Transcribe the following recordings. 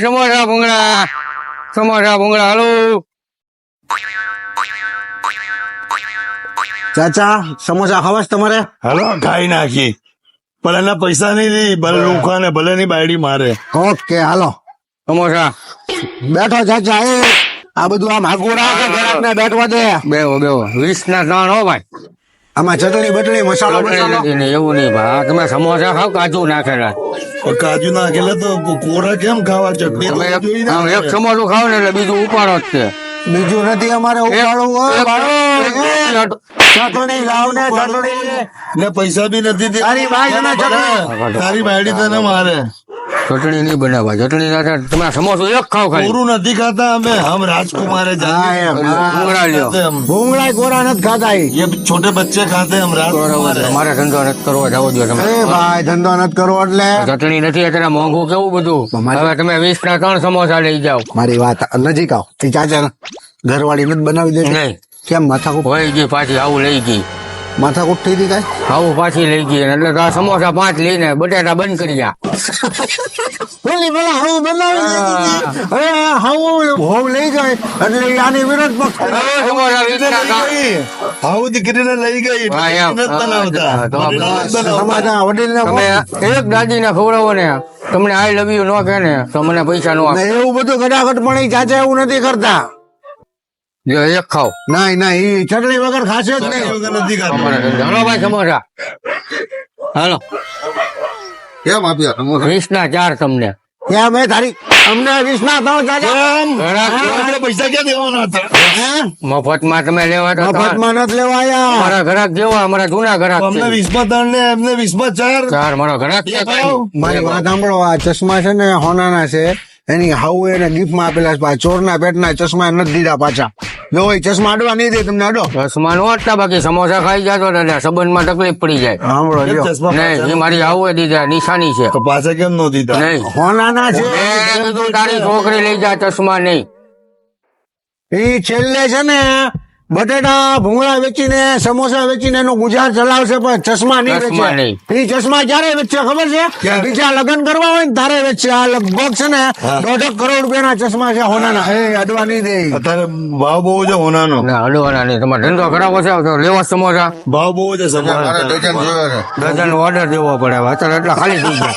સમોસા ભૂંગળા હાલો. ચાચા સમોસા ખાવા છે તમારે? હાલો ખાઈ નાખી, પણ એના પૈસા નહીં દી, ભલે લુખા ને ભલે ની બાયડી મારે. ઓકે હાલો સમોસા બેઠો ચાચા. એ આ બધું આમ આગું રાખે, ઘરાકને બેઠવા દે. બેવો 20 ના 3 હો ભાઈ. આમાં ચટણી બટણી મસાલો બસાલો એવું નહીં ભાઈ, આ તમે સમોસા ખાવ કાજુ નાખેલા. પણ કાજુ નાખેલા તો કોરા કેમ ખાવા? ચટણી તો તમે જોઈ ને આમ એક સમોસું ખાવ ને એટલે બીજું ઉપાડો જ છે. બીજું નથી અમારે ઉપાડવું. ચટણી લાવ ને ચટણી. ને પૈસા બી નથી દે. તારી બાયડીને ચટણી. તારી બાયડી તને મારે. ચટણી નહીં બનાવવા, ચટણી ના તમે સમોસું એક ખાવ ખાલી. કોરું નથી ખાતા અમે, હમ રાજકુમારે હા, એમ. ભૂંગળા લ્યો. ભૂંગળા કોરા નથી ખાતા. ये छोटे बच्चे खाते हैं, हम राजकुमार हैं। મારે ધંધો નથી કરવો, જવો દો તમે. એ ભાઈ ધંધો નથી કરવો એટલે ચટણી નથી અત્યારે મોંઘું કેવું બધું. હવે તમે 20 ના 3 સમોસા લઈ જાઓ. મારી વાત નજીક આવ. એ ચાચા ઘરવાળી નથી બનાવી દે? નહીં કેમ માથાકૂટ હોય ગઈ પાછી, આવું લઈ ગઈ, માથાકૂટ થઈ હતી કઈ? આવું પાછી લઈ ગઈ એટલે તો આ સમોસા 5 લઈને બટેટા બંધ કરી જા. બોલી પેલા હાવ બનાવી દીધી. હવે હાવ હોવ લઈ જાય એટલે આની વિરોધ પક્ષ. સમોસા 20 ના 3. હાઉ દીકરીને લઈ ગઈ, હા, એમ. નથી બનાવતા. હા, તો આપણે નથી બનાવતા. સમાજના વડીલને તમે એક દાદીને ખવડાવો ને, તમને આઈ લવ યુ નો કહે ને તો મને પૈસા નો આપે. ને એવું બધું ગડાગટ પણ ઈ ચાચા એવું નથી કરતા. જો એક ખાવ. નહીં નહીં ઈ ચટણી વગર ખાશે જ નહીં. નથી ખાતા. હાલો ભાઈ સમોસા હાલો. કેમ આપ્યા 20 ના 4 તમને. ત્યાં મેં તારી અમને 20 ના 3 ચાચા. આપણે પૈસા ક્યાં દેવાના હતા? મફતમાં તમે લેવા તો મફતમાં નથી લેવાયા. મારા ઘરાક જેવા, અમારા જૂના ઘરાક અમને 20 માં 3 ને એમને 20 માં 4. 4 મારો ઘરાક છે. મારી વાત સાંભળો, આ ચશ્મા છે ને હોનાના છે, એની હાઉ એને ગિફ્ટમાં આપેલા છે. ચોરના પેટના ચશ્મા નથી દીધા પાછા. જો એ ચશ્મા અડવા નહીં દે તમને. અડો ચશ્મા નો હતા, બાકી સમોસા ખાઈ જાતો એટલે સંબંધમાં તકલીફ પડી જાય. સાંભળો કેમ લ્યો. ચશ્મા નહીં એ મારી આવું દીધા નિશાની છે. તો પાછા કેમ નો દીધા? નહીં હોનાના છે. મેં કીધું તારી છોકરી લઈ જા ચશ્મા નહીં. ઈ છેલ્લે છે ને બટેટા ભૂંગળા વેચીને સમોસા વેચીને એનો ગુજરાત ચલાવશે, પણ ચશ્મા નહીં ચશ્મા વેચે. નહીં. ઈ ચશ્મા ક્યારે વેચશે ખબર છે? ક્યારે? બીજા લગ્ન કરવા હોય ને તારે વેચશે. આ લગભગ છે ને 1.5 કરોડ રૂપિયાના ચશ્મા છે હોનાના. એ અડવા નહીં દે. અત્યારે ભાવ બહુ છે હોનાનો, ના હલવાના નહીં. તમારે ધંધો કરાવો છે તો લેવા સમોસા ભાવ બહુ છે. ડઝન ઓર્ડર દેવો પડે. હવે અત્યારે એટલા ખાલી થઈ ગયા.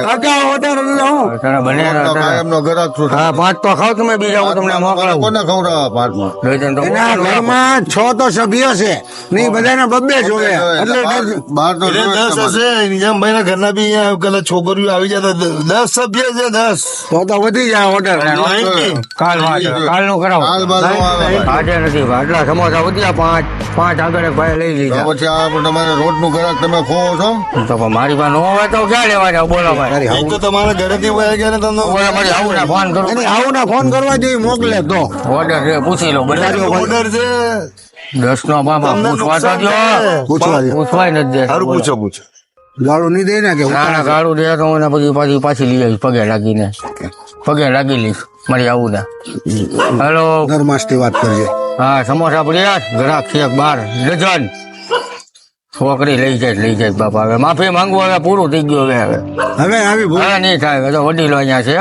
કાકા ઓર્ડર લઉં. અત્યારે બને હા 5 તો ખાવ તમે, બીજા હું તમને મોકલાવું. ડઝન તો એના ઘરમાં 6 તો સભ્યો છે નહીં, બધાને બબ્બે જોવે એટલે એટલે 10 હશે. નિજામભાઈ ના ઘરના બી અહીંયા પેલા છોકરીઓ આવી જાય તો 10 સભ્ય છે. 10 તો વધી જાય ઓર્ડર. કાલનું કરાવો. આજે નથી આટલા સમોસા વધ્યા 5 આગળ એક ભાઈ લઈ લીધા. રોજ નું ગ્રાહક તમે ખો છો. તો પણ મારી પાસે નો હોય તો ક્યાં લેવા જાવ? બોલો ભાઈ. એ તો તમારા ઘરેથી વયા ગયા ને તમને બોલો મારી આવું ને ફોન કરું. એની આવું ના ફોન કરવા જોઈએ, મોકલે તો. ઓર્ડર છે પૂછી લો. બધા ઓર્ડર છે. 10 નો બાબા તમને પૂછવા તો નુકસાન દો. થાય. પૂછવા દે. પૂછવાય નથી દે. સારું પૂછો. ગાળું નહીં દે ને કે ના ના ગાળું દે તો હું એને પછી પાછી લઈ આવીશ પગે લાગીને. પગે લાગી લઈશ મારી આવું ને. હેલો ઘરમાસથી વાત કરજે. હા સમોસા પડ્યા ઘરાક છે 12 ડઝન. છોકરી લઈ જાય બાપા. હવે માફી માંગવું, હવે પૂરું થઈ ગયું. હવે આવી ભૂલ હવે નહીં થાય. હવે તો વડીલો અહીંયા છે.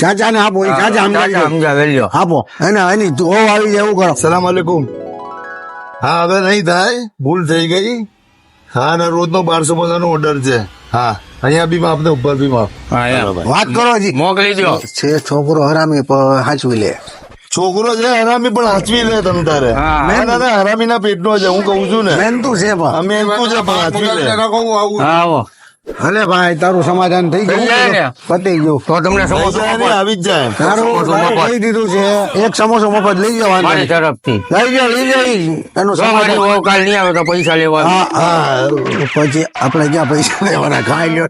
ચાચા ને આપો. ઈ ચાચા સમજાવી સમજાવે લ્યો. આપો એને એની ઓ આવી જાય એવું કરો. સલામ આલેકુમ. હા હવે નહીં થાય, ભૂલ થઈ ગઈ. હા ને રોજ નો 1200 નો ઓર્ડર છે. હા અહીંયા બી માપ ને ઉપર બી માપ. હા એમ. વાત કરો હજી. મોકલી દો. છે છોકરો હરામી હાચવી લે. છોકરો છે હરામી પણ હાચવી લે તમ તારે. હા. ના હરામી ના પેટ નો છે, હું કઉ છું ને. મહેનતું છે પણ. અમે એમ કહું છે પણ હાચવી લે. હા આવો. ભલે ભાઈ તારું સમાધાન થઈ થઈ જાય ને? ગયું, પતી ગયું. તો તમને સમોસો પૈસા એને આવી જ જાય. તારું કહી દીધું છે, એક સમોસો મફત લઈ જવાનો. મારી તરફથી. લઈ જાઓ એનું જો મારી સમાધાન. વહુ કાલ નહીં આવે તો પૈસા લેવા. હા પછી આપણે ક્યાં પૈસા લેવાના? ખાઈ લ્યો.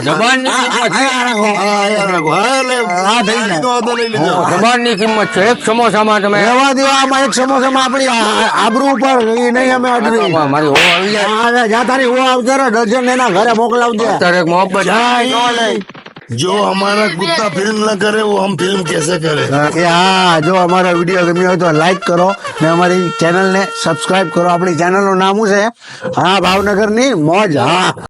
જબાનની કિંમત છે. જબાનની કિંમત છે. એક સમોસામાં તમે રહેવા દો. આમાં એક સમોસામાં આપણી આબરૂ ઉપર એ નહીં અમે અડવી. મારી વહુ આવી જાય. જ્યાં તારી ઓ આવતા ડઝન એના ઘરે મોકલાવજે. અત્યારે એક મોહબ્બત जो हमारा कुत्ता फिल्म न करे वो हम फिल्म कैसे करें? કે હા, જો અમારો વિડીયો ગમ્યો હોય તો લાઈક કરો ને અમારી ચેનલ ને સબસ્ક્રાઇબ કરો. આપણી ચેનલ નું નામ શું છે? હા ભાવનગર ની મોજ. હા.